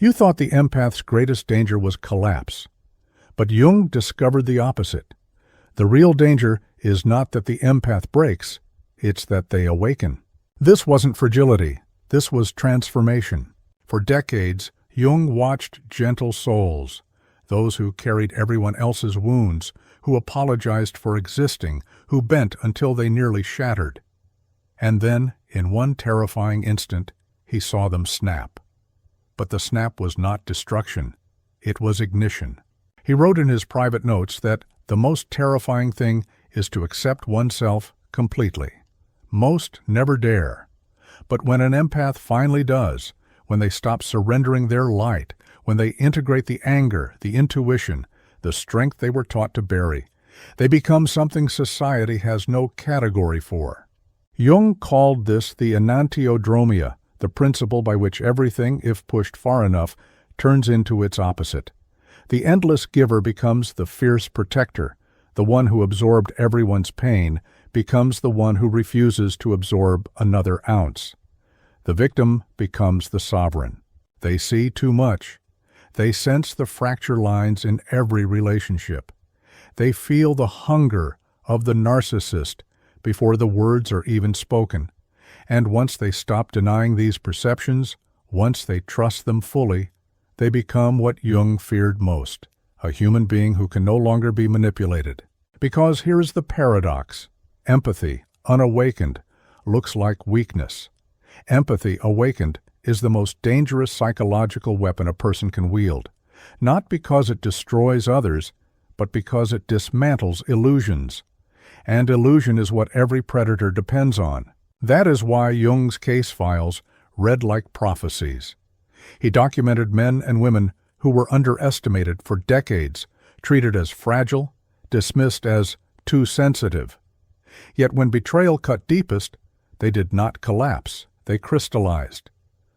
You thought the empath's greatest danger was collapse, but Jung discovered the opposite. The real danger is not that the empath breaks, it's that they awaken. This wasn't fragility, this was transformation. For decades, Jung watched gentle souls, those who carried everyone else's wounds, who apologized for existing, who bent until they nearly shattered. And then, in one terrifying instant, he saw them snap. But the snap was not destruction, it was ignition. He wrote in his private notes that the most terrifying thing is to accept oneself completely. Most never dare. But when an empath finally does, when they stop surrendering their light, when they integrate the anger, the intuition, the strength they were taught to bury, they become something society has no category for. Jung called this the Enantiodromia, the principle by which everything, if pushed far enough, turns into its opposite. The endless giver becomes the fierce protector. The one who absorbed everyone's pain becomes the one who refuses to absorb another ounce. The victim becomes the sovereign. They see too much. They sense the fracture lines in every relationship. They feel the hunger of the narcissist before the words are even spoken. And once they stop denying these perceptions, once they trust them fully, they become what Jung feared most, a human being who can no longer be manipulated. Because here is the paradox. Empathy, unawakened, looks like weakness. Empathy, awakened, is the most dangerous psychological weapon a person can wield, not because it destroys others, but because it dismantles illusions. And illusion is what every predator depends on. That is why Jung's case files read like prophecies. He documented men and women who were underestimated for decades, treated as fragile, dismissed as too sensitive. Yet when betrayal cut deepest, they did not collapse, they crystallized.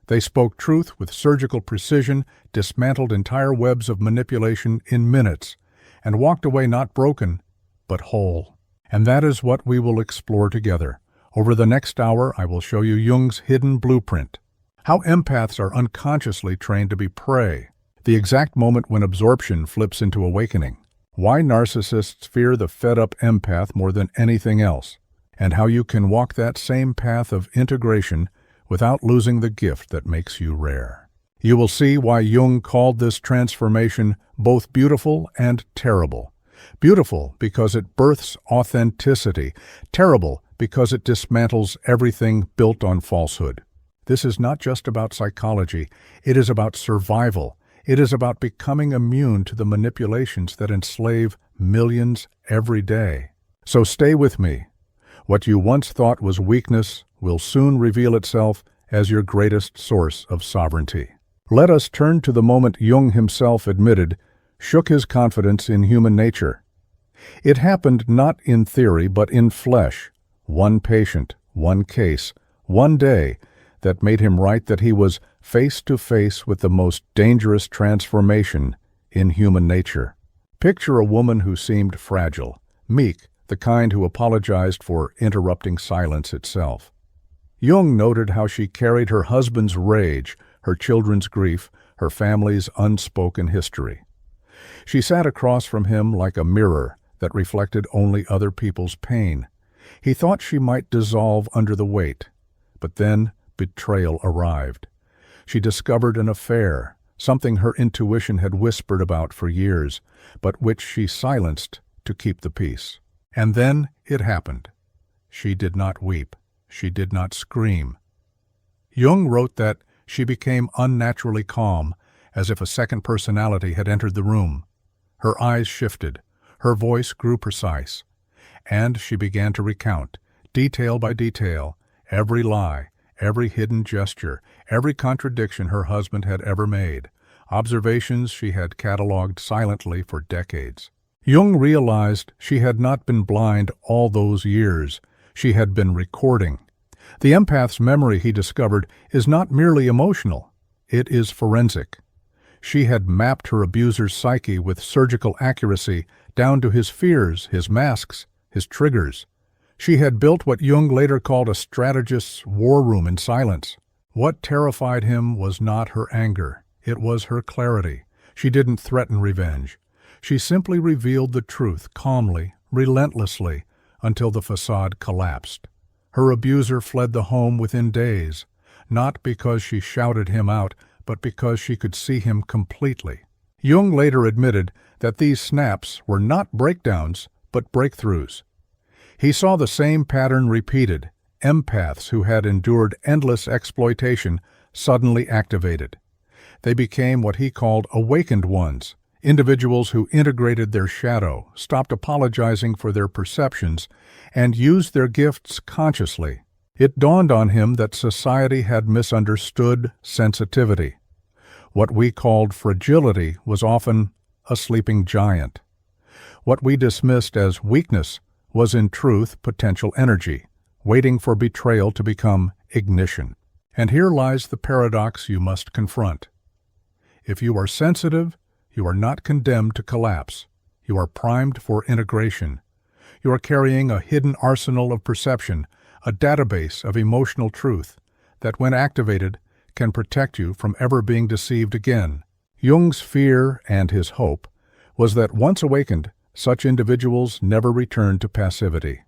They spoke truth with surgical precision, dismantled entire webs of manipulation in minutes, and walked away not broken, but whole. And that is what we will explore together. Over the next hour, I will show you Jung's hidden blueprint. How empaths are unconsciously trained to be prey. The exact moment when absorption flips into awakening. Why narcissists fear the fed-up empath more than anything else. And how you can walk that same path of integration without losing the gift that makes you rare. You will see why Jung called this transformation both beautiful and terrible. Beautiful because it births authenticity. Terrible because it dismantles everything built on falsehood. This is not just about psychology. It is about survival. It is about becoming immune to the manipulations that enslave millions every day. So stay with me. What you once thought was weakness will soon reveal itself as your greatest source of sovereignty. Let us turn to the moment Jung himself admitted shook his confidence in human nature. It happened not in theory but in flesh. One patient, one case, one day that made him write that he was face to face with the most dangerous transformation in human nature. Picture a woman who seemed fragile, meek, the kind who apologized for interrupting silence itself. Jung noted how she carried her husband's rage, her children's grief, her family's unspoken history. She sat across from him like a mirror that reflected only other people's pain. He thought she might dissolve under the weight, but then betrayal arrived. She discovered an affair, something her intuition had whispered about for years, but which she silenced to keep the peace. And then it happened. She did not weep. She did not scream. Jung wrote that she became unnaturally calm, as if a second personality had entered the room. Her eyes shifted. Her voice grew precise. And she began to recount, detail by detail, every lie, every hidden gesture, every contradiction her husband had ever made, observations she had catalogued silently for decades. Jung realized she had not been blind all those years. She had been recording. The empath's memory, he discovered, is not merely emotional. It is forensic. She had mapped her abuser's psyche with surgical accuracy down to his fears, his masks, his triggers. She had built what Jung later called a strategist's war room in silence. What terrified him was not her anger. It was her clarity. She didn't threaten revenge. She simply revealed the truth calmly, relentlessly, until the facade collapsed. Her abuser fled the home within days, not because she shouted him out, but because she could see him completely. Jung later admitted that these snaps were not breakdowns, but breakthroughs. He saw the same pattern repeated. Empaths who had endured endless exploitation suddenly activated. They became what he called awakened ones, individuals who integrated their shadow, stopped apologizing for their perceptions, and used their gifts consciously. It dawned on him that society had misunderstood sensitivity. What we called fragility was often a sleeping giant. What we dismissed as weakness was in truth potential energy, waiting for betrayal to become ignition. And here lies the paradox you must confront. If you are sensitive, you are not condemned to collapse. You are primed for integration. You are carrying a hidden arsenal of perception, a database of emotional truth that, when activated, can protect you from ever being deceived again. Jung's fear and his hope was that once awakened, such individuals never return to passivity.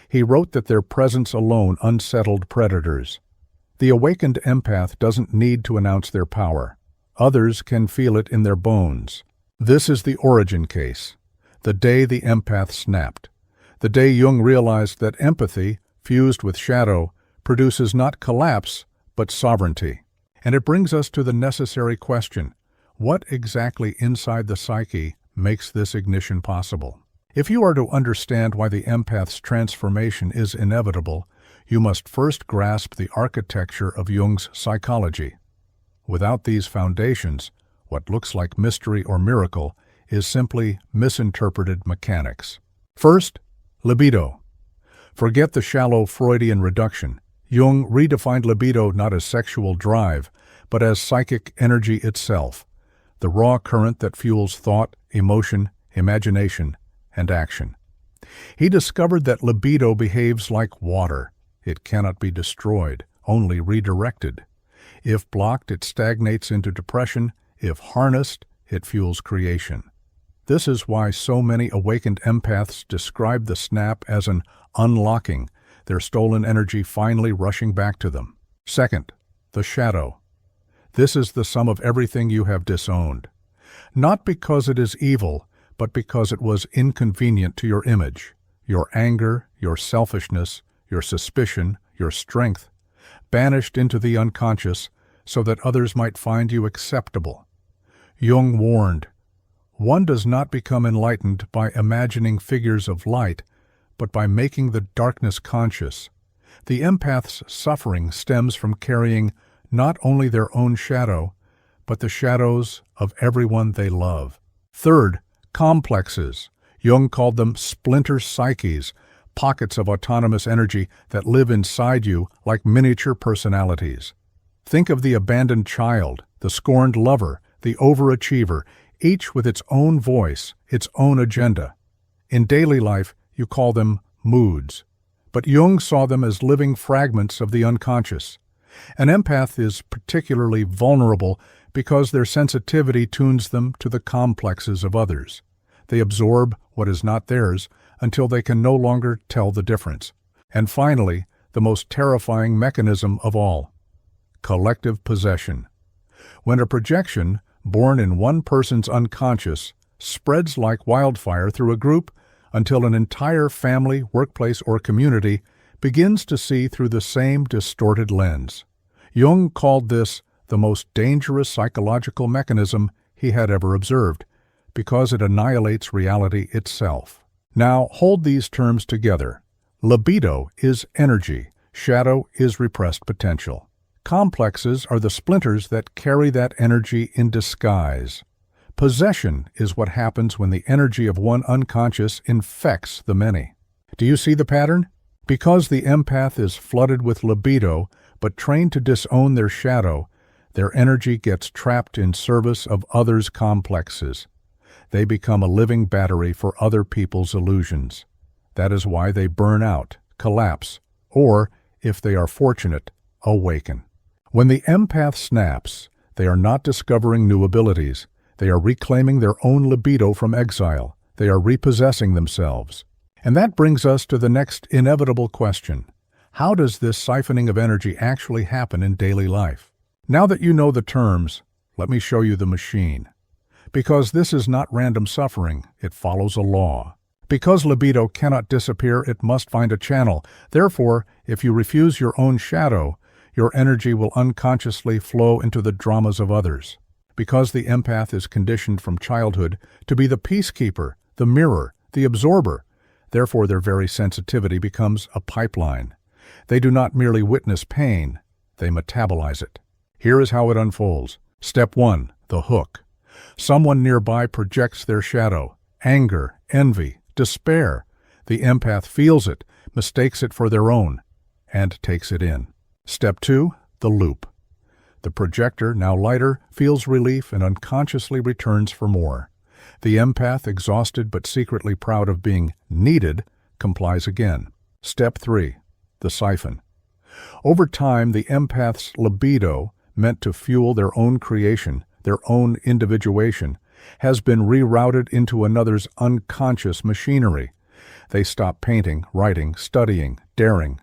He wrote that their presence alone unsettled predators. The awakened empath doesn't need to announce their power. Others can feel it in their bones. This is the origin case, the day the empath snapped, the day Jung realized that empathy, fused with shadow, produces not collapse, but sovereignty. And it brings us to the necessary question: what exactly inside the psyche makes this ignition possible? If you are to understand why the empath's transformation is inevitable, you must first grasp the architecture of Jung's psychology. Without these foundations, what looks like mystery or miracle is simply misinterpreted mechanics. First, libido. Forget the shallow Freudian reduction. Jung redefined libido not as sexual drive, but as psychic energy itself, the raw current that fuels thought, emotion, imagination, and action. He discovered that libido behaves like water. It cannot be destroyed, only redirected. If blocked, it stagnates into depression. If harnessed, it fuels creation. This is why so many awakened empaths describe the snap as an unlocking, their stolen energy finally rushing back to them. Second, the shadow. This is the sum of everything you have disowned. Not because it is evil, but because it was inconvenient to your image. Your anger, your selfishness, your suspicion, your strength, banished into the unconscious so that others might find you acceptable. Jung warned, one does not become enlightened by imagining figures of light, but by making the darkness conscious. The empath's suffering stems from carrying not only their own shadow, but the shadows of everyone they love. Third, complexes. Jung called them splinter psyches, pockets of autonomous energy that live inside you like miniature personalities. Think of the abandoned child, the scorned lover, the overachiever, each with its own voice, its own agenda. In daily life, you call them moods, but Jung saw them as living fragments of the unconscious. An empath is particularly vulnerable because their sensitivity tunes them to the complexes of others. They absorb what is not theirs until they can no longer tell the difference. And finally, the most terrifying mechanism of all, collective possession. When a projection, born in one person's unconscious, spreads like wildfire through a group until an entire family, workplace, or community begins to see through the same distorted lens. Jung called this the most dangerous psychological mechanism he had ever observed, because it annihilates reality itself. Now, hold these terms together. Libido is energy. Shadow is repressed potential. Complexes are the splinters that carry that energy in disguise. Possession is what happens when the energy of one unconscious infects the many. Do you see the pattern? Because the empath is flooded with libido, but trained to disown their shadow, their energy gets trapped in service of others' complexes. They become a living battery for other people's illusions. That is why they burn out, collapse, or, if they are fortunate, awaken. When the empath snaps, They are not discovering new abilities. They are reclaiming their own libido from exile. They are repossessing themselves. And that brings us to the next inevitable question. How does this siphoning of energy actually happen in daily life? Now that you know the terms, let me show you the machine. Because this is not random suffering, it follows a law. Because libido cannot disappear, it must find a channel. Therefore, if you refuse your own shadow, your energy will unconsciously flow into the dramas of others. Because the empath is conditioned from childhood to be the peacekeeper, the mirror, the absorber, therefore their very sensitivity becomes a pipeline. They do not merely witness pain, they metabolize it. Here is how it unfolds. Step 1. The hook. Someone nearby projects their shadow, anger, envy, despair. The empath feels it, mistakes it for their own, and takes it in. Step 2. The loop. The projector, now lighter, feels relief and unconsciously returns for more. The empath, exhausted but secretly proud of being needed, complies again. Step 3. The siphon. Over time, the empath's libido, meant to fuel their own creation, their own individuation, has been rerouted into another's unconscious machinery. They stop painting, writing, studying, daring.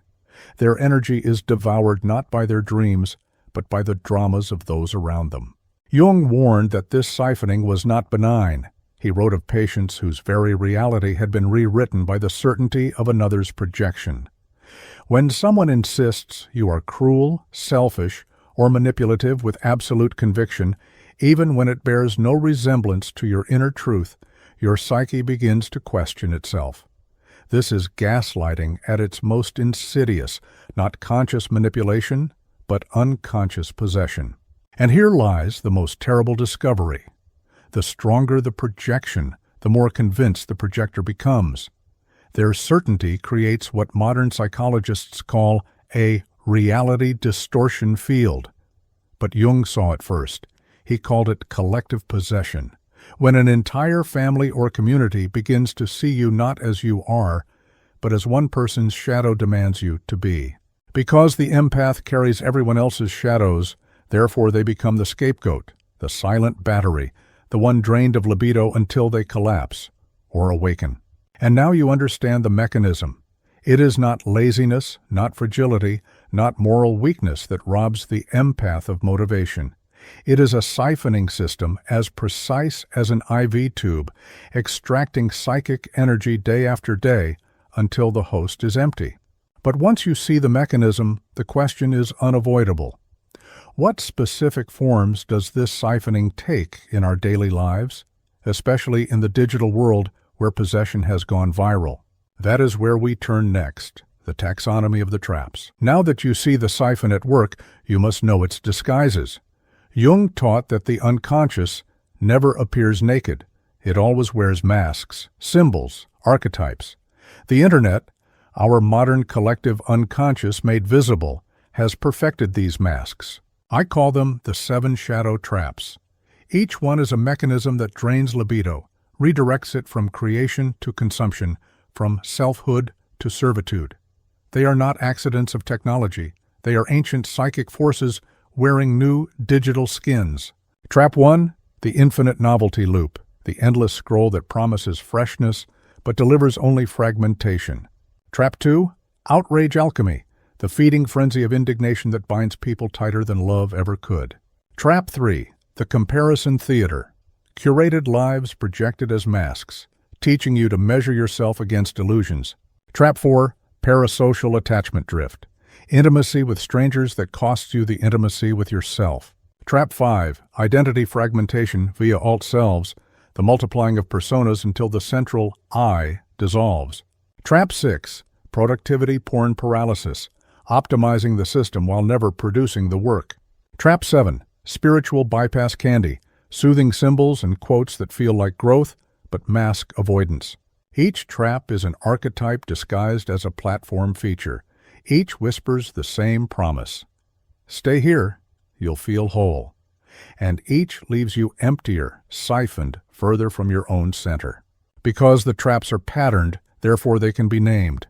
Their energy is devoured not by their dreams, but by the dramas of those around them. Jung warned that this siphoning was not benign. He wrote of patients whose very reality had been rewritten by the certainty of another's projection. When someone insists you are cruel, selfish, or manipulative with absolute conviction, even when it bears no resemblance to your inner truth, your psyche begins to question itself. This is gaslighting at its most insidious, not conscious manipulation, but unconscious possession. And here lies the most terrible discovery. The stronger the projection, the more convinced the projector becomes. Their certainty creates what modern psychologists call a reality distortion field. But Jung saw it first. He called it collective possession. When an entire family or community begins to see you not as you are, but as one person's shadow demands you to be. Because the empath carries everyone else's shadows, therefore they become the scapegoat, the silent battery, the one drained of libido until they collapse or awaken. And now you understand the mechanism. It is not laziness, not fragility, not moral weakness that robs the empath of motivation. It is a siphoning system as precise as an IV tube, extracting psychic energy day after day until the host is empty. But once you see the mechanism, the question is unavoidable. What specific forms does this siphoning take in our daily lives, especially in the digital world where possession has gone viral? That is where we turn next, the taxonomy of the traps. Now that you see the siphon at work, you must know its disguises. Jung taught that the unconscious never appears naked. It always wears masks, symbols, archetypes. The Internet, our modern collective unconscious made visible, has perfected these masks. I call them the 7 shadow traps. Each one is a mechanism that drains libido, redirects it from creation to consumption, from selfhood to servitude. They are not accidents of technology. They are ancient psychic forces wearing new digital skins. Trap 1, the infinite novelty loop, the endless scroll that promises freshness but delivers only fragmentation. Trap 2, outrage alchemy, the feeding frenzy of indignation that binds people tighter than love ever could. Trap 3, the comparison theater, curated lives projected as masks, teaching you to measure yourself against illusions. Trap 4, parasocial attachment drift, intimacy with strangers that costs you the intimacy with yourself. Trap 5, identity fragmentation via alt selves, the multiplying of personas until the central I dissolves. Trap 6, productivity porn paralysis, optimizing the system while never producing the work. Trap 7, spiritual bypass candy, soothing symbols and quotes that feel like growth but mask avoidance. Each trap is an archetype disguised as a platform feature. Each whispers the same promise. Stay here, you'll feel whole. And each leaves you emptier, siphoned further from your own center. Because the traps are patterned, therefore they can be named.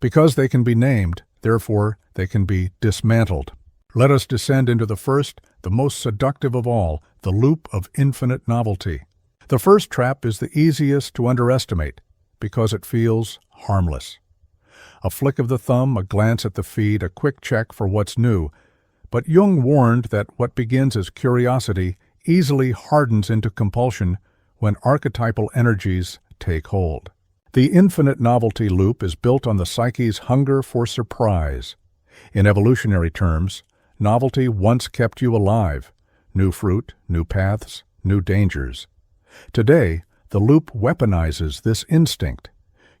Because they can be named, therefore they can be dismantled. Let us descend into the first, the most seductive of all, the loop of infinite novelty. The first trap is the easiest to underestimate because it feels harmless. A flick of the thumb, a glance at the feed, a quick check for what's new. But Jung warned that what begins as curiosity easily hardens into compulsion when archetypal energies take hold. The infinite novelty loop is built on the psyche's hunger for surprise. In evolutionary terms, novelty once kept you alive. New fruit, new paths, new dangers. Today, the loop weaponizes this instinct.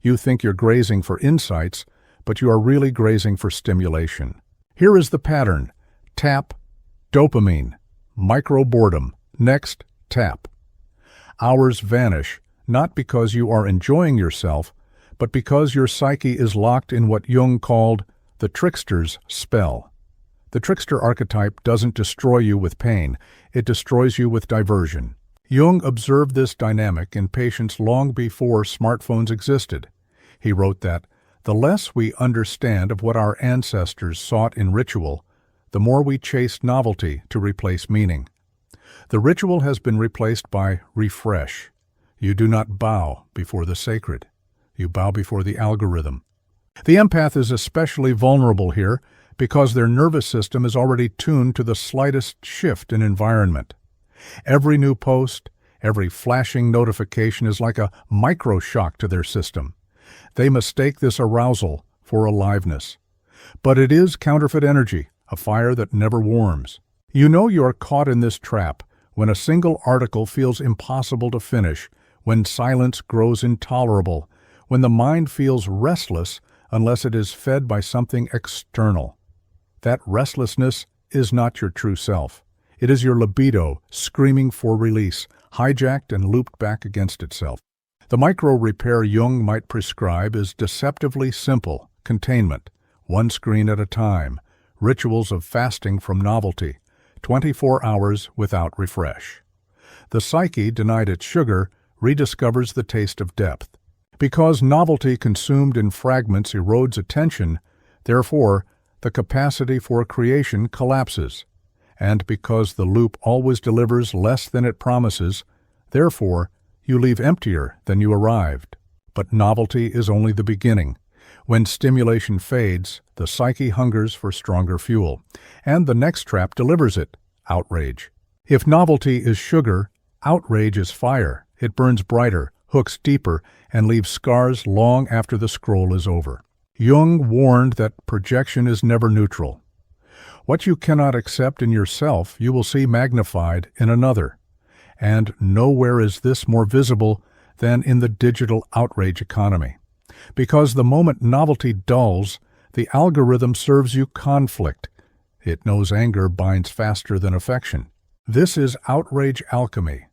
You think you're grazing for insights, but you are really grazing for stimulation. Here is the pattern. Tap, dopamine, micro-boredom. Next, tap. Hours vanish, not because you are enjoying yourself, but because your psyche is locked in what Jung called the trickster's spell. The trickster archetype doesn't destroy you with pain, it destroys you with diversion. Jung observed this dynamic in patients long before smartphones existed. He wrote that, "The less we understand of what our ancestors sought in ritual, the more we chase novelty to replace meaning. The ritual has been replaced by refresh. You do not bow before the sacred. You bow before the algorithm." The empath is especially vulnerable here because their nervous system is already tuned to the slightest shift in environment. Every new post, every flashing notification is like a micro-shock to their system. They mistake this arousal for aliveness. But it is counterfeit energy, a fire that never warms. You know you are caught in this trap when a single article feels impossible to finish, when silence grows intolerable, when the mind feels restless unless it is fed by something external. That restlessness is not your true self. It is your libido screaming for release, hijacked and looped back against itself. The micro-repair Jung might prescribe is deceptively simple: containment, one screen at a time, rituals of fasting from novelty, 24 hours without refresh. The psyche, denied its sugar, rediscovers the taste of depth. Because novelty consumed in fragments erodes attention, therefore, the capacity for creation collapses. And because the loop always delivers less than it promises, therefore, you leave emptier than you arrived. But novelty is only the beginning. When stimulation fades, the psyche hungers for stronger fuel, and the next trap delivers it: outrage. If novelty is sugar, outrage is fire. It burns brighter, hooks deeper, and leaves scars long after the scroll is over. Jung warned that projection is never neutral. What you cannot accept in yourself, you will see magnified in another. And nowhere is this more visible than in the digital outrage economy. Because the moment novelty dulls, the algorithm serves you conflict. It knows anger binds faster than affection. This is outrage alchemy,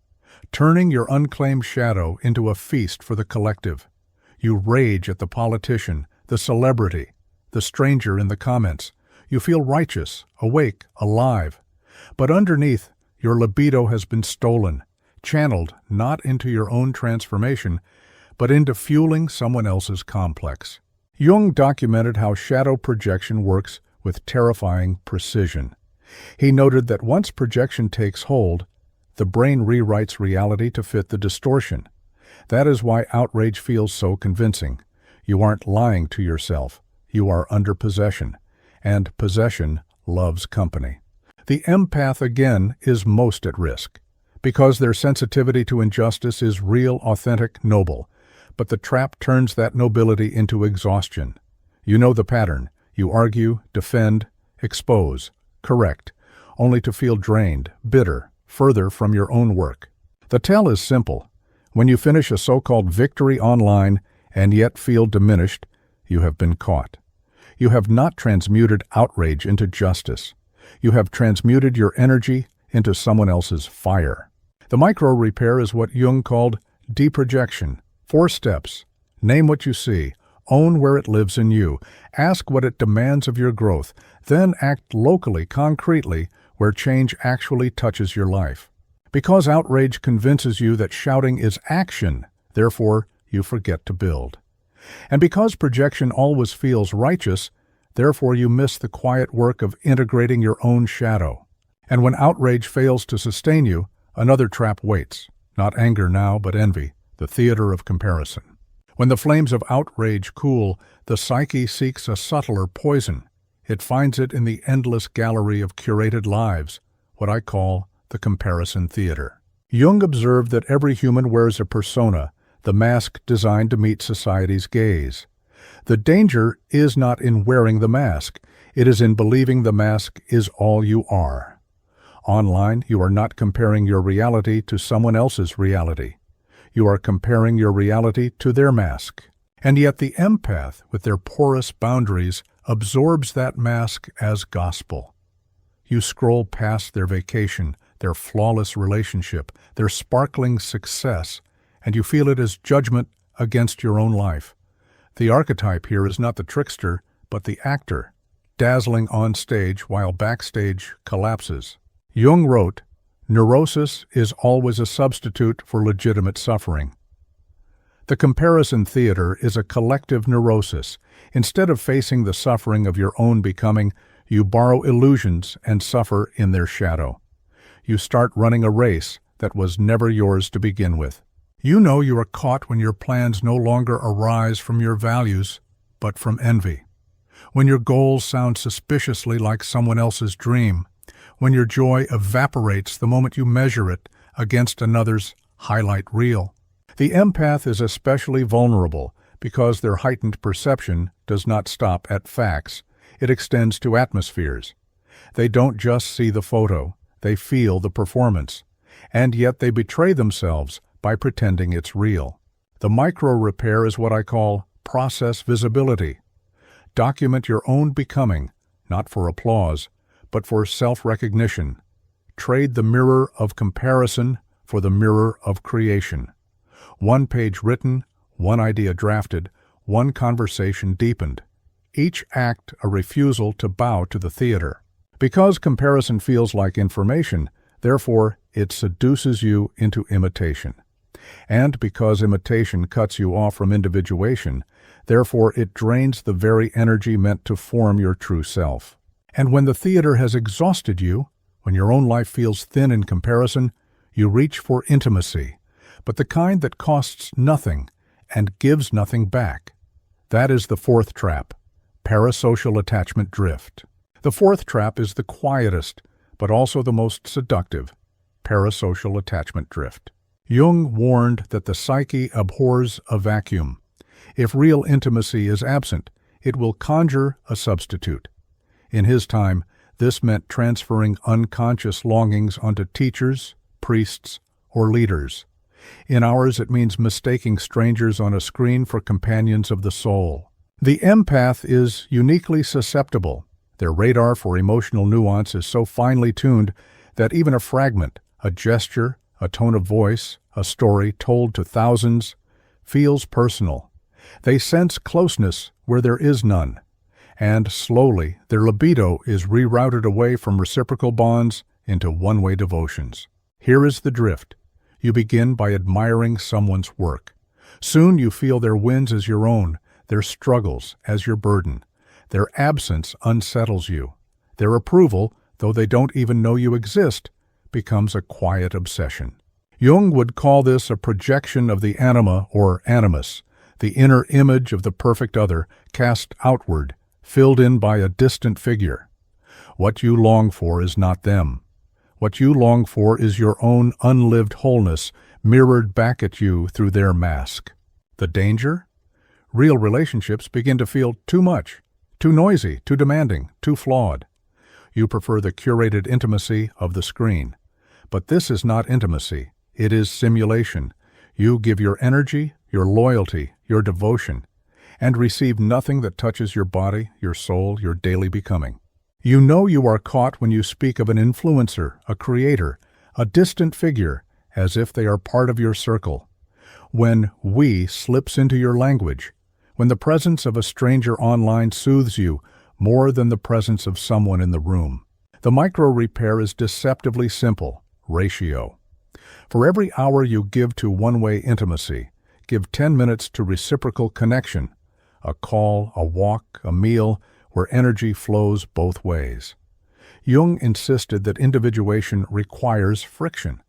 turning your unclaimed shadow into a feast for the collective. You rage at the politician, the celebrity, the stranger in the comments. You feel righteous, awake, alive. But underneath, your libido has been stolen, channeled not into your own transformation, but into fueling someone else's complex. Jung documented how shadow projection works with terrifying precision. He noted that once projection takes hold, the brain rewrites reality to fit the distortion. That is why outrage feels so convincing. You aren't lying to yourself. You are under possession. And possession loves company. The empath, again, is most at risk, because their sensitivity to injustice is real, authentic, noble. But the trap turns that nobility into exhaustion. You know the pattern. You argue, defend, expose, correct, only to feel drained, bitter, further from your own work. The tell is simple. When you finish a so-called victory online and yet feel diminished, you have been caught. You have not transmuted outrage into justice. You have transmuted your energy into someone else's fire. The micro-repair is what Jung called deprojection. 4 steps. Name what you see. Own where it lives in you. Ask what it demands of your growth. Then act locally, concretely, where change actually touches your life. Because outrage convinces you that shouting is action, therefore you forget to build. And because projection always feels righteous, Therefore, you miss the quiet work of integrating your own shadow. And when outrage fails to sustain you, another trap waits. Not anger now, but envy, the theater of comparison. When the flames of outrage cool, the psyche seeks a subtler poison. It finds it in the endless gallery of curated lives, what I call the comparison theater. Jung observed that every human wears a persona, the mask designed to meet society's gaze. The danger is not in wearing the mask, it is in believing the mask is all you are. Online, you are not comparing your reality to someone else's reality. You are comparing your reality to their mask. And yet the empath, with their porous boundaries, absorbs that mask as gospel. You scroll past their vacation, their flawless relationship, their sparkling success, and you feel it as judgment against your own life. The archetype here is not the trickster, but the actor, dazzling on stage while backstage collapses. Jung wrote, "Neurosis is always a substitute for legitimate suffering." The comparison theater is a collective neurosis. Instead of facing the suffering of your own becoming, you borrow illusions and suffer in their shadow. You start running a race that was never yours to begin with. You know you are caught when your plans no longer arise from your values, but from envy. When your goals sound suspiciously like someone else's dream. When your joy evaporates the moment you measure it against another's highlight reel. The empath is especially vulnerable because their heightened perception does not stop at facts. It extends to atmospheres. They don't just see the photo, they feel the performance. And yet they betray themselves by pretending it's real. The micro-repair is what I call process visibility. Document your own becoming, not for applause, but for self-recognition. Trade the mirror of comparison for the mirror of creation. One page written, one idea drafted, one conversation deepened. Each act a refusal to bow to the theater. Because comparison feels like information, therefore it seduces you into imitation. And because imitation cuts you off from individuation, therefore it drains the very energy meant to form your true self. And when the theater has exhausted you, when your own life feels thin in comparison, you reach for intimacy, but the kind that costs nothing and gives nothing back. That is the fourth trap, parasocial attachment drift. The fourth trap is the quietest, but also the most seductive, parasocial attachment drift. Jung warned that the psyche abhors a vacuum. If real intimacy is absent, it will conjure a substitute. In his time, this meant transferring unconscious longings onto teachers, priests, or leaders. In ours, it means mistaking strangers on a screen for companions of the soul. The empath is uniquely susceptible. Their radar for emotional nuance is so finely tuned that even a fragment, a gesture, a tone of voice, a story told to thousands, feels personal. They sense closeness where there is none. And slowly, their libido is rerouted away from reciprocal bonds into one-way devotions. Here is the drift. You begin by admiring someone's work. Soon you feel their wins as your own, their struggles as your burden. Their absence unsettles you. Their approval, though they don't even know you exist, becomes a quiet obsession. Jung would call this a projection of the anima or animus, the inner image of the perfect other, cast outward, filled in by a distant figure. What you long for is not them. What you long for is your own unlived wholeness mirrored back at you through their mask. The danger? Real relationships begin to feel too much, too noisy, too demanding, too flawed. You prefer the curated intimacy of the screen. But this is not intimacy. It is simulation. You give your energy, your loyalty, your devotion, and receive nothing that touches your body, your soul, your daily becoming. You know you are caught when you speak of an influencer, a creator, a distant figure, as if they are part of your circle. When "we" slips into your language, when the presence of a stranger online soothes you more than the presence of someone in the room. The micro-repair is deceptively simple, ratio. For every hour you give to one-way intimacy, give 10 minutes to reciprocal connection, a call, a walk, a meal, where energy flows both ways. Jung insisted that individuation requires friction,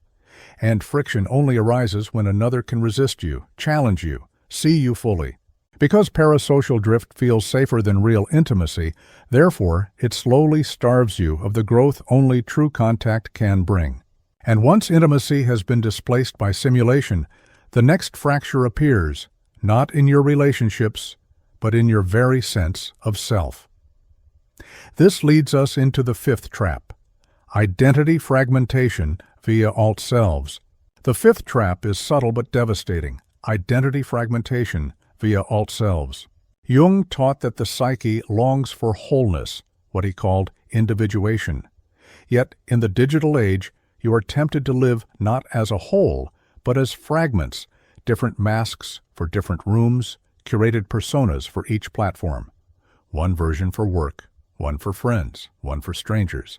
and friction only arises when another can resist you, challenge you, see you fully. Because parasocial drift feels safer than real intimacy, therefore, it slowly starves you of the growth only true contact can bring. And once intimacy has been displaced by simulation, the next fracture appears, not in your relationships, but in your very sense of self. This leads us into the fifth trap, identity fragmentation via alt selves. The fifth trap is subtle but devastating, identity fragmentation via alt selves. Jung taught that the psyche longs for wholeness, what he called individuation. Yet, in the digital age, you are tempted to live not as a whole, but as fragments, different masks for different rooms, curated personas for each platform. One version for work, one for friends, one for strangers.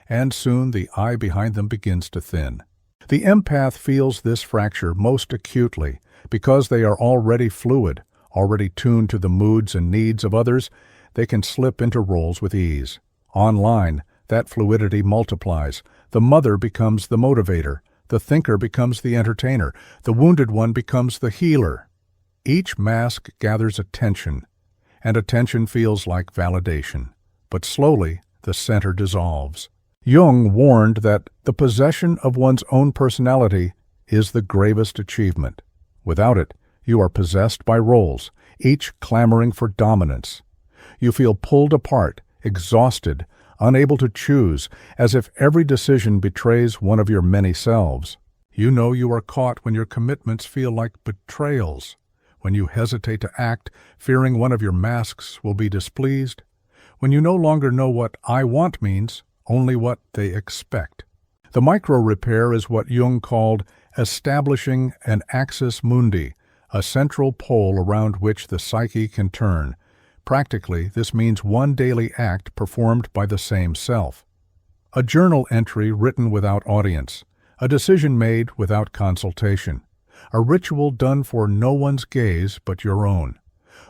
And soon the I behind them begins to thin. The empath feels this fracture most acutely because they are already fluid, already tuned to the moods and needs of others. They can slip into roles with ease. Online, that fluidity multiplies. The mother becomes the motivator. The thinker becomes the entertainer. The wounded one becomes the healer. Each mask gathers attention, and attention feels like validation. But slowly, the center dissolves. Jung warned that the possession of one's own personality is the gravest achievement. Without it, you are possessed by roles, each clamoring for dominance. You feel pulled apart, exhausted, unable to choose, as if every decision betrays one of your many selves. You know you are caught when your commitments feel like betrayals, when you hesitate to act, fearing one of your masks will be displeased, when you no longer know what I want means, only what they expect. The micro-repair is what Jung called establishing an axis mundi, a central pole around which the psyche can turn. Practically, this means one daily act performed by the same self. A journal entry written without audience, a decision made without consultation, a ritual done for no one's gaze but your own.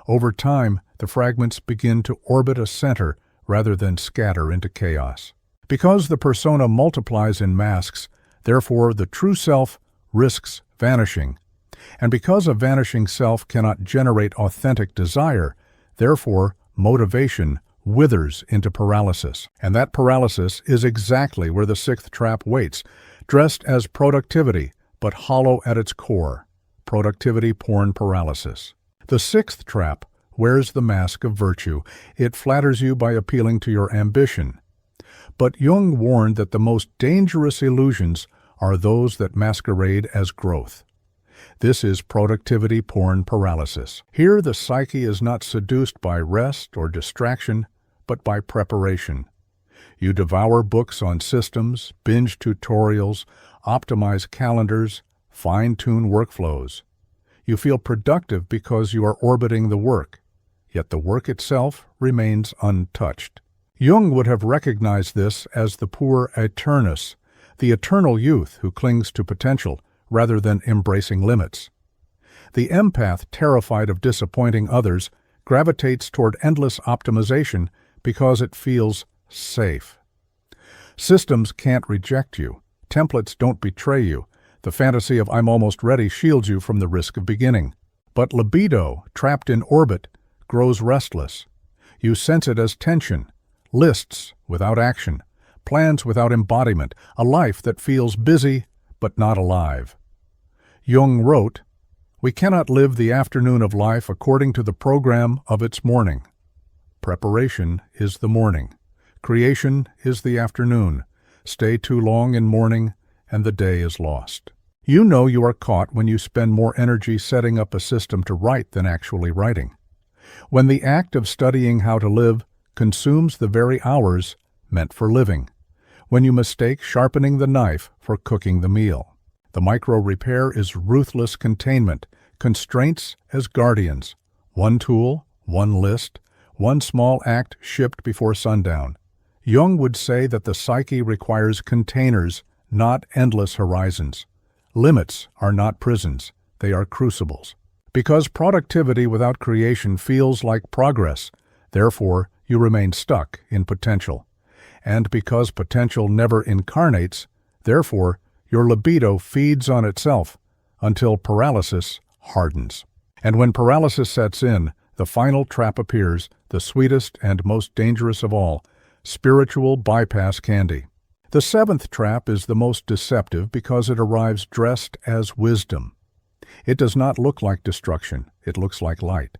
Over time, the fragments begin to orbit a center rather than scatter into chaos. Because the persona multiplies in masks, therefore the true self risks vanishing. And because a vanishing self cannot generate authentic desire, therefore motivation withers into paralysis. And that paralysis is exactly where the sixth trap waits, dressed as productivity, but hollow at its core. Productivity porn paralysis. The sixth trap wears the mask of virtue. It flatters you by appealing to your ambition. But Jung warned that the most dangerous illusions are those that masquerade as growth. This is productivity porn paralysis. Here the psyche is not seduced by rest or distraction, but by preparation. You devour books on systems, binge tutorials, optimize calendars, fine-tune workflows. You feel productive because you are orbiting the work, yet the work itself remains untouched. Jung would have recognized this as the poor eternus, the eternal youth who clings to potential rather than embracing limits. The empath, terrified of disappointing others, gravitates toward endless optimization because it feels safe. Systems can't reject you. Templates don't betray you. The fantasy of I'm almost ready shields you from the risk of beginning. But libido, trapped in orbit, grows restless. You sense it as tension, lists without action, plans without embodiment, a life that feels busy but not alive. Jung wrote, "We cannot live the afternoon of life according to the program of its morning. Preparation is the morning. Creation is the afternoon. Stay too long in morning, and the day is lost." You know you are caught when you spend more energy setting up a system to write than actually writing. When the act of studying how to live consumes the very hours meant for living. When you mistake sharpening the knife for cooking the meal. The micro-repair is ruthless containment, constraints as guardians. One tool, one list, one small act shipped before sundown. Jung would say that the psyche requires containers, not endless horizons. Limits are not prisons, they are crucibles. Because productivity without creation feels like progress, therefore you remain stuck in potential. And because potential never incarnates, therefore, your libido feeds on itself until paralysis hardens. And when paralysis sets in, the final trap appears, the sweetest and most dangerous of all, spiritual bypass candy. The seventh trap is the most deceptive because it arrives dressed as wisdom. It does not look like destruction, it looks like light.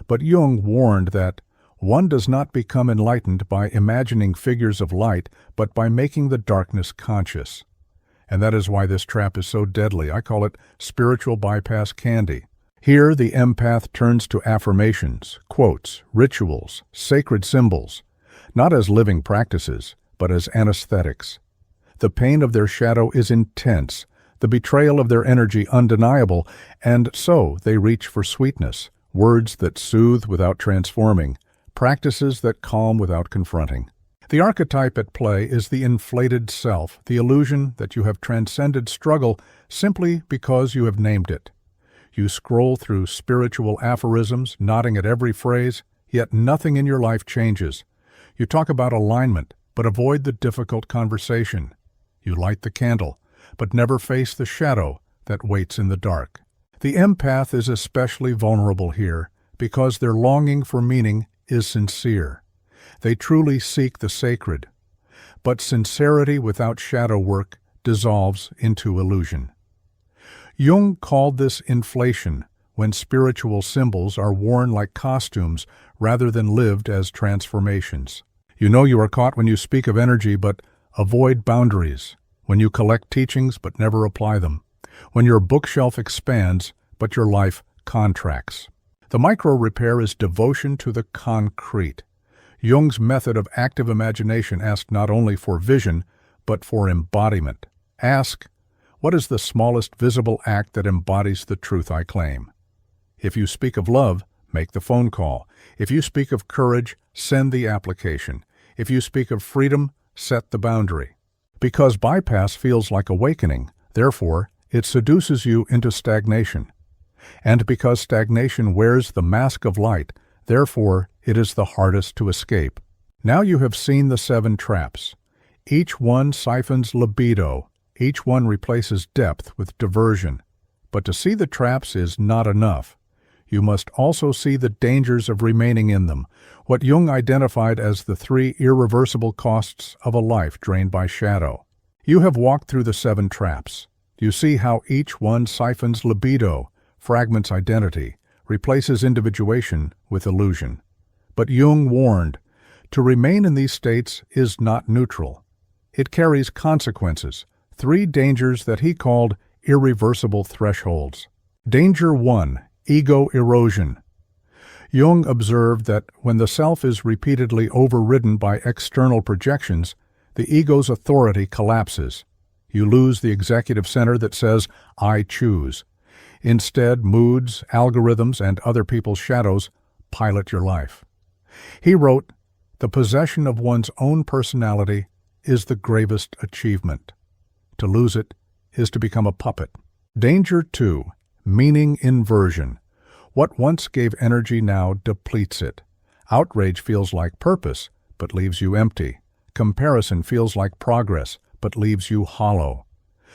But Jung warned that one does not become enlightened by imagining figures of light, but by making the darkness conscious. And that is why this trap is so deadly. I call it spiritual bypass candy. Here, the empath turns to affirmations, quotes, rituals, sacred symbols, not as living practices, but as anesthetics. The pain of their shadow is intense, the betrayal of their energy undeniable, and so they reach for sweetness, words that soothe without transforming, practices that calm without confronting. The archetype at play is the inflated self, the illusion that you have transcended struggle simply because you have named it. You scroll through spiritual aphorisms, nodding at every phrase, yet nothing in your life changes. You talk about alignment, but avoid the difficult conversation. You light the candle, but never face the shadow that waits in the dark. The empath is especially vulnerable here because their longing for meaning is sincere. They truly seek the sacred, but sincerity without shadow work dissolves into illusion. Jung called this inflation, when spiritual symbols are worn like costumes rather than lived as transformations. You know you are caught when you speak of energy but avoid boundaries, when you collect teachings but never apply them, when your bookshelf expands but your life contracts. The micro-repair is devotion to the concrete. Jung's method of active imagination asked not only for vision, but for embodiment. Ask, what is the smallest visible act that embodies the truth I claim? If you speak of love, make the phone call. If you speak of courage, send the application. If you speak of freedom, set the boundary. Because bypass feels like awakening, therefore, it seduces you into stagnation. And because stagnation wears the mask of light, therefore, it is the hardest to escape. Now you have seen the 7 traps. Each one siphons libido. Each one replaces depth with diversion. But to see the traps is not enough. You must also see the dangers of remaining in them, what Jung identified as the 3 irreversible costs of a life drained by shadow. You have walked through the 7 traps. You see how each one siphons libido, fragments identity, replaces individuation with illusion. But Jung warned, to remain in these states is not neutral. It carries consequences, 3 dangers that he called irreversible thresholds. Danger 1, ego erosion. Jung observed that when the self is repeatedly overridden by external projections, the ego's authority collapses. You lose the executive center that says, I choose. Instead, moods, algorithms, and other people's shadows pilot your life. He wrote, the possession of one's own personality is the gravest achievement. To lose it is to become a puppet. Danger 2, meaning inversion. What once gave energy now depletes it. Outrage feels like purpose, but leaves you empty. Comparison feels like progress, but leaves you hollow.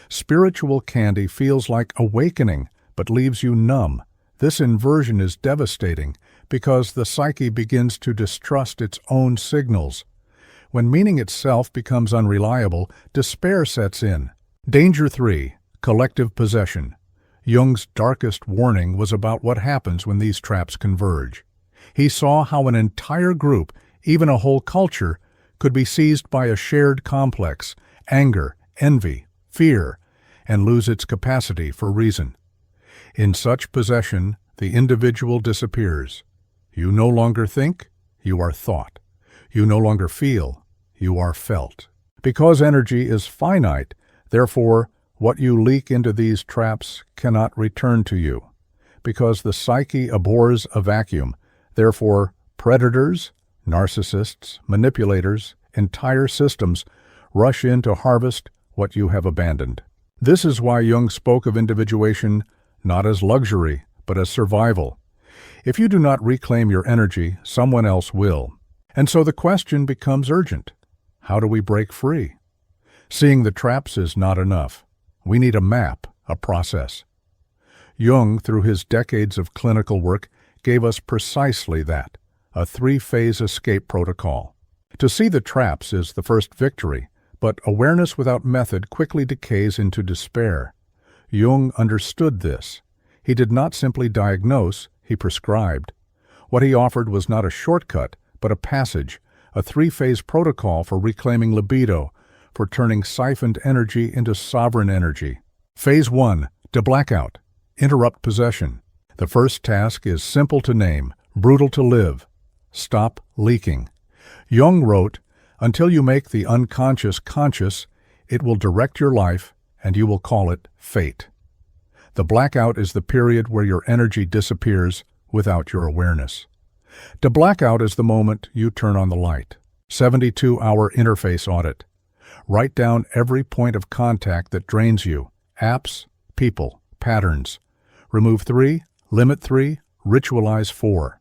Spiritual candy feels like awakening, but leaves you numb. This inversion is devastating because the psyche begins to distrust its own signals. When meaning itself becomes unreliable, despair sets in. Danger 3, collective possession. Jung's darkest warning was about what happens when these traps converge. He saw how an entire group, even a whole culture, could be seized by a shared complex, anger, envy, fear, and lose its capacity for reason. In such possession, the individual disappears. You no longer think, you are thought. You no longer feel, you are felt. Because energy is finite, therefore, what you leak into these traps cannot return to you. Because the psyche abhors a vacuum, therefore, predators, narcissists, manipulators, entire systems rush in to harvest what you have abandoned. This is why Jung spoke of individuation not as luxury, but as survival. If you do not reclaim your energy, someone else will. And so the question becomes urgent. How do we break free? Seeing the traps is not enough. We need a map, a process. Jung, through his decades of clinical work, gave us precisely that, a three-phase escape protocol. To see the traps is the first victory, but awareness without method quickly decays into despair. Jung understood this. He did not simply diagnose, he prescribed. What he offered was not a shortcut, but a passage, a three-phase protocol for reclaiming libido, for turning siphoned energy into sovereign energy. Phase 1, to blackout, interrupt possession. The first task is simple to name, brutal to live. Stop leaking. Jung wrote, "Until you make the unconscious conscious, it will direct your life, and you will call it fate." The blackout is the period where your energy disappears without your awareness. To blackout is the moment you turn on the light. 72-hour interface audit. Write down every point of contact that drains you. Apps, people, patterns. Remove 3, limit 3, ritualize 4.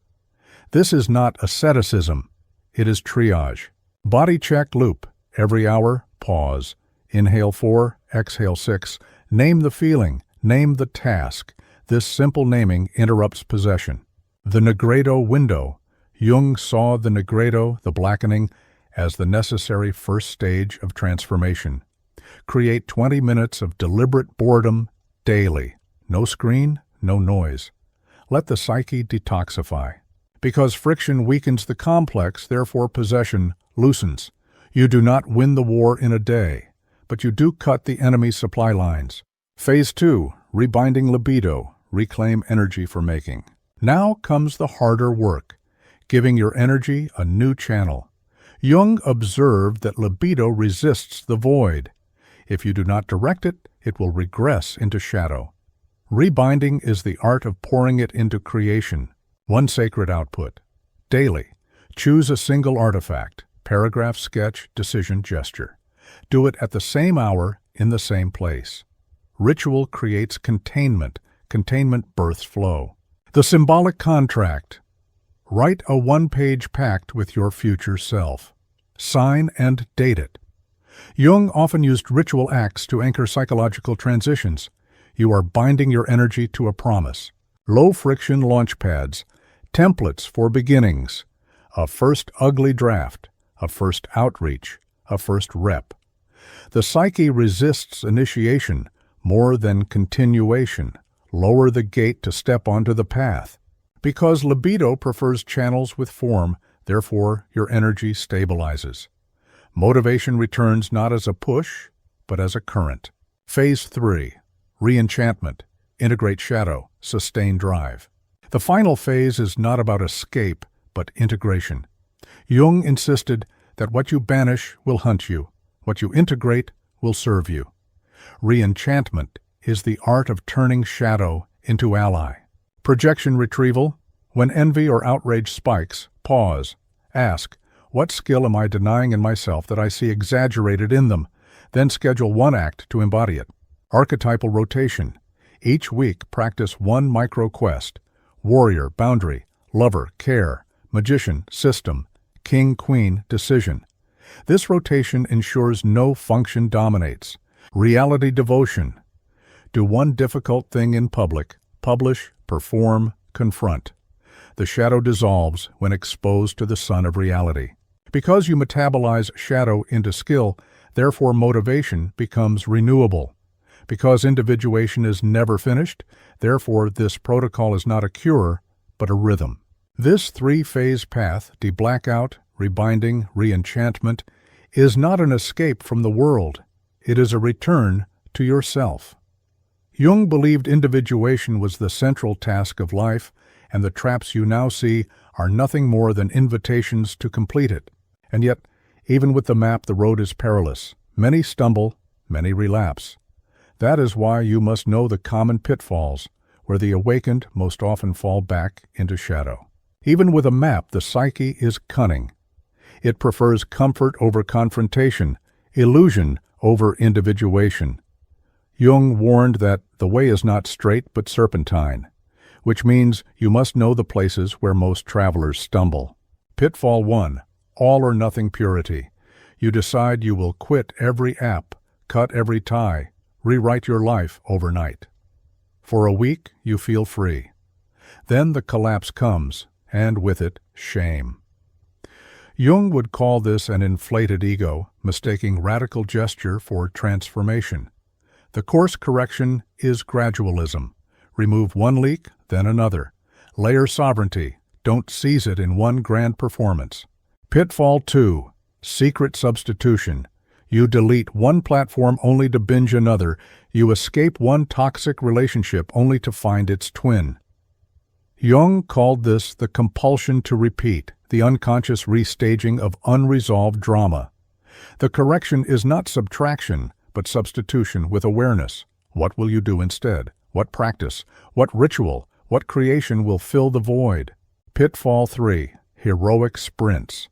This is not asceticism. It is triage. Body check loop. Every hour, pause. Inhale 4, exhale 6. Name the feeling. Name the task. This simple naming interrupts possession. The Negredo window. Jung saw the Negredo, the blackening, as the necessary first stage of transformation. Create 20 minutes of deliberate boredom daily. No screen, no noise. Let the psyche detoxify. Because friction weakens the complex, therefore possession loosens. You do not win the war in a day, but you do cut the enemy's supply lines. Phase 2, rebinding libido, reclaim energy for making. Now comes the harder work, giving your energy a new channel. Jung observed that libido resists the void. If you do not direct it, it will regress into shadow. Rebinding is the art of pouring it into creation. One sacred output. Daily. Choose a single artifact, paragraph, sketch, decision, gesture. Do it at the same hour, in the same place. Ritual creates containment. Containment births flow. The symbolic contract. Write a one-page pact with your future self. Sign and date it. Jung often used ritual acts to anchor psychological transitions. You are binding your energy to a promise. Low-friction launch pads. Templates for beginnings. A first ugly draft. A first outreach. A first rep. The psyche resists initiation more than continuation. Lower the gate to step onto the path. Because libido prefers channels with form, therefore your energy stabilizes. Motivation returns not as a push, but as a current. Phase 3. Re-enchantment. Integrate shadow. Sustain drive. The final phase is not about escape, but integration. Jung insisted that what you banish will hunt you. What you integrate will serve you. Re-enchantment is the art of turning shadow into ally. Projection retrieval. When envy or outrage spikes, pause. Ask, what skill am I denying in myself that I see exaggerated in them? Then schedule one act to embody it. Archetypal rotation. Each week practice one micro-quest. Warrior, boundary, lover, care, magician, system, king, queen, decision. This rotation ensures no function dominates. Reality devotion. Do one difficult thing in public. Publish, perform, confront. The shadow dissolves when exposed to the sun of reality. Because you metabolize shadow into skill, therefore motivation becomes renewable. Because individuation is never finished, therefore this protocol is not a cure, but a rhythm. This three-phase path, de-blackout, rebinding, re-enchantment, is not an escape from the world. It is a return to yourself. Jung believed individuation was the central task of life, and the traps you now see are nothing more than invitations to complete it. And yet, even with the map, the road is perilous. Many stumble, many relapse. That is why you must know the common pitfalls, where the awakened most often fall back into shadow. Even with a map, the psyche is cunning. It prefers comfort over confrontation, illusion over individuation. Jung warned that the way is not straight but serpentine, which means you must know the places where most travelers stumble. Pitfall 1. all-or-nothing purity. You decide you will quit every app, cut every tie, rewrite your life overnight. For a week, you feel free. Then the collapse comes, and with it, shame. Jung would call this an inflated ego, mistaking radical gesture for transformation. The course correction is gradualism. Remove one leak, then another. Layer sovereignty. Don't seize it in one grand performance. Pitfall 2. Secret substitution. You delete one platform only to binge another. You escape one toxic relationship only to find its twin. Jung called this the compulsion to repeat, the unconscious restaging of unresolved drama. The correction is not subtraction, but substitution with awareness. What will you do instead? What practice? What ritual? What creation will fill the void? Pitfall 3. Heroic sprints.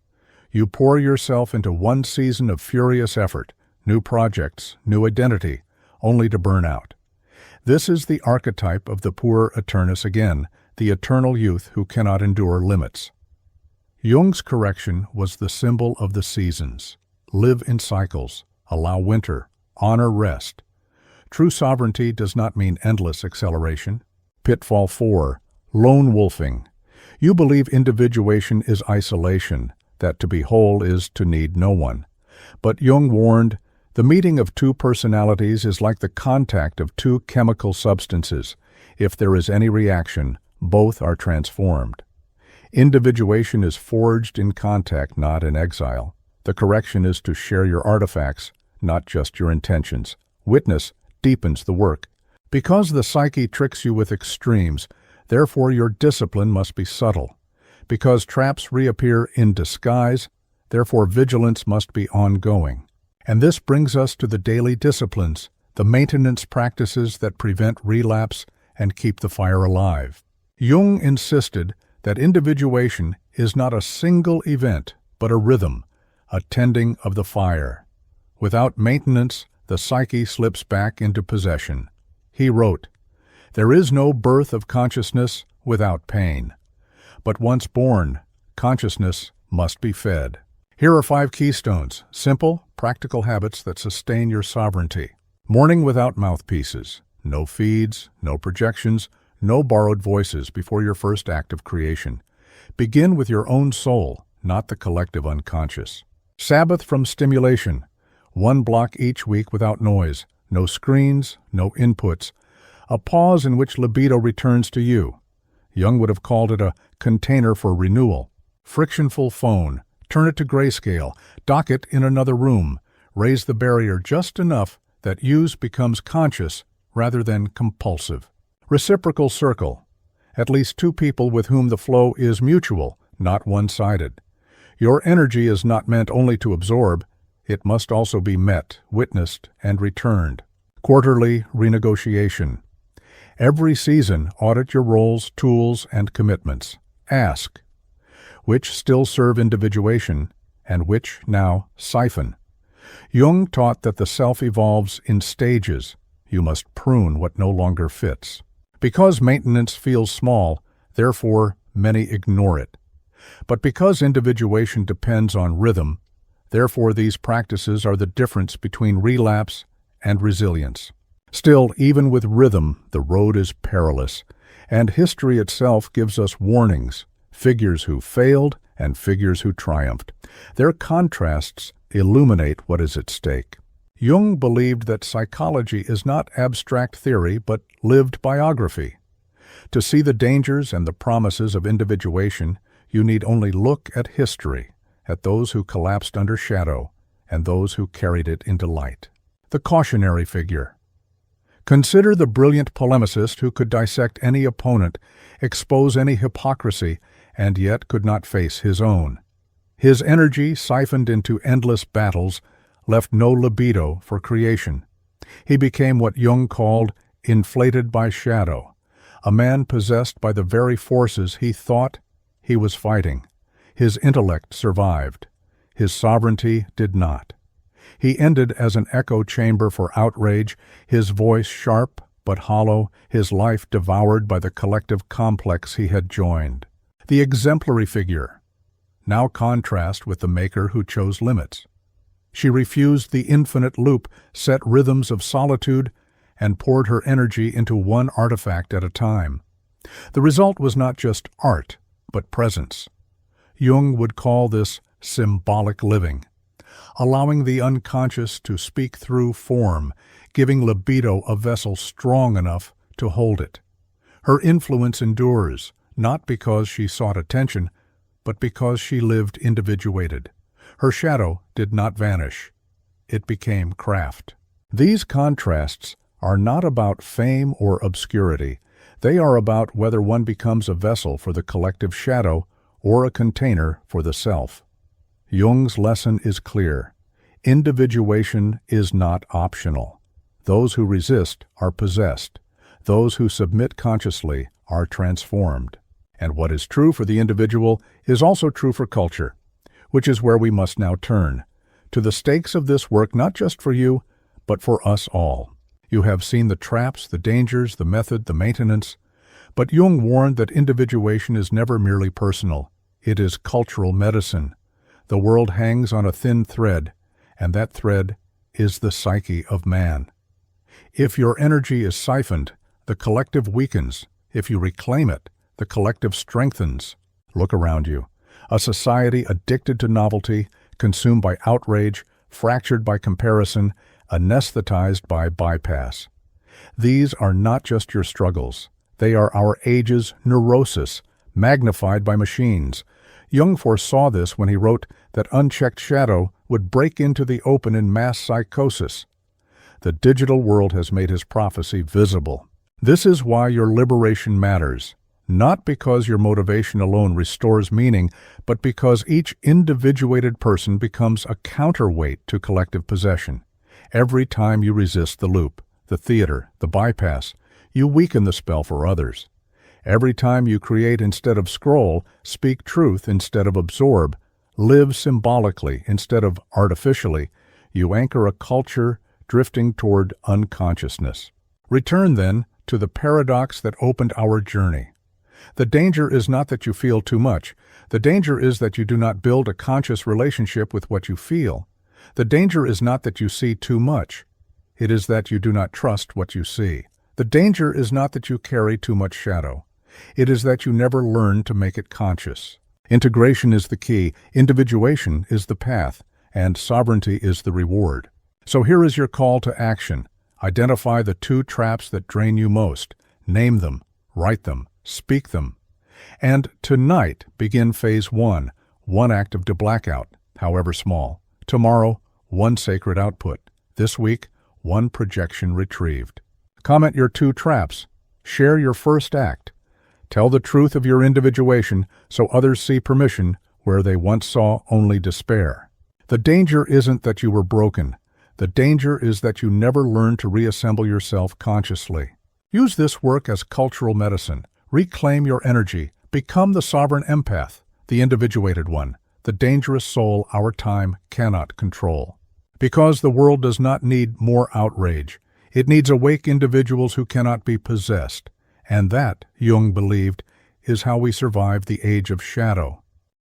You pour yourself into one season of furious effort, new projects, new identity, only to burn out. This is the archetype of the poor Eternus again, the eternal youth who cannot endure limits. Jung's correction was the symbol of the seasons. Live in cycles, allow winter, honor rest. True sovereignty does not mean endless acceleration. Pitfall 4. Lone wolfing. You believe individuation is isolation, that to be whole is to need no one. But Jung warned, the meeting of two personalities is like the contact of two chemical substances. If there is any reaction, both are transformed. Individuation is forged in contact, not in exile. The correction is to share your artifacts, not just your intentions. Witness deepens the work. Because the psyche tricks you with extremes, therefore your discipline must be subtle. Because traps reappear in disguise, therefore vigilance must be ongoing. And this brings us to the daily disciplines, the maintenance practices that prevent relapse and keep the fire alive. Jung insisted that individuation is not a single event, but a rhythm, a tending of the fire. Without maintenance, the psyche slips back into possession. He wrote, "There is no birth of consciousness without pain. But once born, consciousness must be fed." Here are 5 keystones, simple, practical habits that sustain your sovereignty. Morning without mouthpieces. No feeds, no projections, no borrowed voices before your first act of creation. Begin with your own soul, not the collective unconscious. Sabbath from stimulation. 1 block each week without noise. No screens, no inputs. A pause in which libido returns to you. Jung would have called it a container for renewal. Frictionful phone. Turn it to grayscale. Dock it in another room. Raise the barrier just enough that use becomes conscious rather than compulsive. Reciprocal circle. At least 2 people with whom the flow is mutual, not one-sided. Your energy is not meant only to absorb. It must also be met, witnessed, and returned. Quarterly renegotiation. Every season, audit your roles, tools, and commitments. Ask, which still serve individuation, and which now siphon? Jung taught that the self evolves in stages. You must prune what no longer fits. Because maintenance feels small, therefore many ignore it. But because individuation depends on rhythm, therefore these practices are the difference between relapse and resilience. Still, even with rhythm, the road is perilous, and history itself gives us warnings, figures who failed and figures who triumphed. Their contrasts illuminate what is at stake. Jung believed that psychology is not abstract theory, but lived biography. To see the dangers and the promises of individuation, you need only look at history, at those who collapsed under shadow and those who carried it into light. The cautionary figure. Consider the brilliant polemicist who could dissect any opponent, expose any hypocrisy, and yet could not face his own. His energy, siphoned into endless battles, left no libido for creation. He became what Jung called inflated by shadow, a man possessed by the very forces he thought he was fighting. His intellect survived. His sovereignty did not. He ended as an echo chamber for outrage, his voice sharp but hollow, his life devoured by the collective complex he had joined. The exemplary figure. now contrast with the maker who chose limits. She refused the infinite loop, set rhythms of solitude, and poured her energy into one artifact at a time. The result was not just art, but presence. Jung would call this symbolic living, allowing the unconscious to speak through form, giving libido a vessel strong enough to hold it. Her influence endures, not because she sought attention, but because she lived individuated. Her shadow did not vanish. It became craft. These contrasts are not about fame or obscurity. They are about whether one becomes a vessel for the collective shadow or a container for the self. Jung's lesson is clear. Individuation is not optional. Those who resist are possessed. Those who submit consciously are transformed. And what is true for the individual is also true for culture, which is where we must now turn, to the stakes of this work not just for you, but for us all. You have seen the traps, the dangers, the method, the maintenance, but Jung warned that individuation is never merely personal. It is cultural medicine. The world hangs on a thin thread, and that thread is the psyche of man. If your energy is siphoned, the collective weakens. If you reclaim it, the collective strengthens. Look around you. A society addicted to novelty, consumed by outrage, fractured by comparison, anesthetized by bypass. These are not just your struggles. They are our age's neurosis, magnified by machines. Jung foresaw this when he wrote that unchecked shadow would break into the open in mass psychosis. The digital world has made his prophecy visible. This is why your liberation matters. Not because your motivation alone restores meaning, but because each individuated person becomes a counterweight to collective possession. Every time you resist the loop, the theater, the bypass, you weaken the spell for others. Every time you create instead of scroll, speak truth instead of absorb, live symbolically instead of artificially, you anchor a culture drifting toward unconsciousness. Return, then, to the paradox that opened our journey. The danger is not that you feel too much. The danger is that you do not build a conscious relationship with what you feel. The danger is not that you see too much. It is that you do not trust what you see. The danger is not that you carry too much shadow. It is that you never learn to make it conscious. Integration is the key, individuation is the path, and sovereignty is the reward. So here is your call to action. Identify the two traps that drain you most. Name them, write them, speak them. And tonight, begin phase 1, one active to blackout, however small. Tomorrow, one sacred output. This week, one projection retrieved. Comment your two traps. Share your first act. Tell the truth of your individuation so others see permission where they once saw only despair. The danger isn't that you were broken. The danger is that you never learned to reassemble yourself consciously. Use this work as cultural medicine. Reclaim your energy. Become the sovereign empath, the individuated one, the dangerous soul our time cannot control. Because the world does not need more outrage. It needs awake individuals who cannot be possessed. And that, Jung believed, is how we survive the age of shadow.